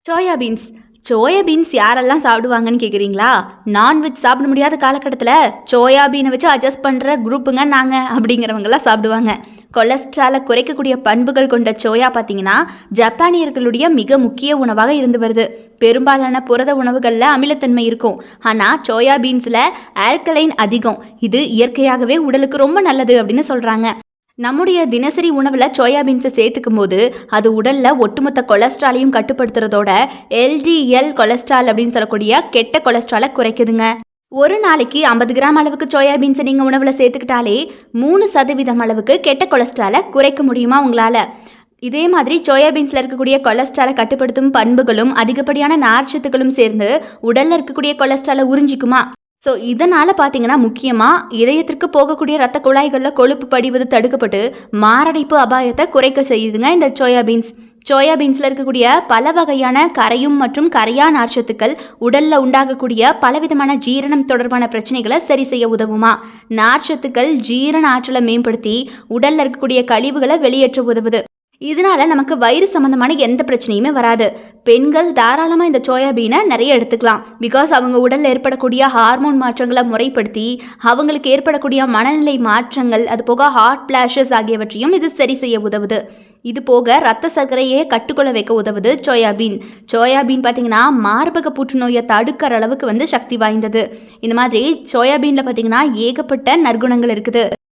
Soya beans. Soya beans யாரெல்லாம் சாப்பிடுவாங்கன்னு கேட்குறீங்களா? Non veg சாப்பிட முடியாத காலகட்டத்தில் சோயா பீனை வச்சு அட்ஜஸ்ட் பண்ணுற குரூப்புங்க நாங்கள் அப்படிங்கிறவங்கெல்லாம் சாப்பிடுவாங்க. கொலஸ்ட்ராலை குறைக்கக்கூடிய பண்புகள் கொண்ட சோயா பார்த்தீங்கன்னா ஜப்பானியர்களுடைய மிக முக்கிய உணவாக இருந்து வருது. பெரும்பாலான புரத உணவுகளில் அமிலத்தன்மை இருக்கும். ஆனால் சோயா பீன்ஸில் ஆல்கலைன் அதிகம். இது இயற்கையாகவே உடலுக்கு ரொம்ப நல்லது அப்படின்னு சொல்கிறாங்க. நம்முடைய தினசரி உணவில் சோயா பீன்ஸை சேர்த்துக்கும் போது அது உடலில் ஒட்டுமொத்த கொலஸ்ட்ராலையும் கட்டுப்படுத்துறதோட எல்டிஎல் கொலஸ்ட்ரால் அப்படின்னு சொல்லக்கூடிய கெட்ட கொலஸ்ட்ராலை குறைக்குதுங்க. ஒரு நாளைக்கு 50 கிராம் அளவுக்கு சோயா பீன்ஸை நீங்கள் உணவில் சேர்த்துக்கிட்டாலே 3% அளவுக்கு கெட்ட கொலஸ்ட்ராலை குறைக்க முடியுமா உங்களால்? இதே மாதிரி சோயா பீன்ஸில் இருக்கக்கூடிய கொலஸ்ட்ராலை கட்டுப்படுத்தும் பண்புகளும் அதிகப்படியான நார்ச்சத்துக்களும் சேர்ந்து உடலில் இருக்கக்கூடிய கொலஸ்ட்ராலை உறிஞ்சிக்குமா? ஸோ இதனால் பார்த்தீங்கன்னா முக்கியமாக இதயத்திற்கு போகக்கூடிய ரத்த குழாய்களில் கொழுப்பு படிவது தடுக்கப்பட்டு மாரடைப்பு அபாயத்தை குறைக்க செய்யுதுங்க இந்த சோயா பீன்ஸ். சோயா பீன்ஸில் இருக்கக்கூடிய பல வகையான கரையும் மற்றும் கரையா நார்ச்சத்துக்கள் உடலில் உண்டாகக்கூடிய பலவிதமான ஜீரணம் தொடர்பான பிரச்சனைகளை சரி செய்ய உதவுமா? நார்ச்சத்துக்கள் ஜீரண ஆற்றலை மேம்படுத்தி உடலில் இருக்கக்கூடிய கழிவுகளை வெளியேற்ற உதவுது. இதனால நமக்கு வயிறு சம்மந்தமான எந்த பிரச்சனையுமே வராது. பெண்கள் தாராளமாக இந்த சோயாபீனை நிறைய எடுத்துக்கலாம். பிகாஸ் அவங்க உடலில் ஏற்படக்கூடிய ஹார்மோன் மாற்றங்களை முறைப்படுத்தி அவங்களுக்கு ஏற்படக்கூடிய மனநிலை மாற்றங்கள், அது போக ஹார்ட் பிளாஷஸ் ஆகியவற்றையும் இது சரி செய்ய உதவுது. இது போக ரத்த சர்க்கரையை கட்டுக்கொள்ள வைக்க உதவுது சோயாபீன். சோயாபீன் பார்த்தீங்கன்னா மார்பக புற்றுநோயை தடுக்கிற அளவுக்கு சக்தி வாய்ந்தது. இந்த மாதிரி சோயாபீனில் பார்த்தீங்கன்னா ஏகப்பட்ட நற்குணங்கள் இருக்குது.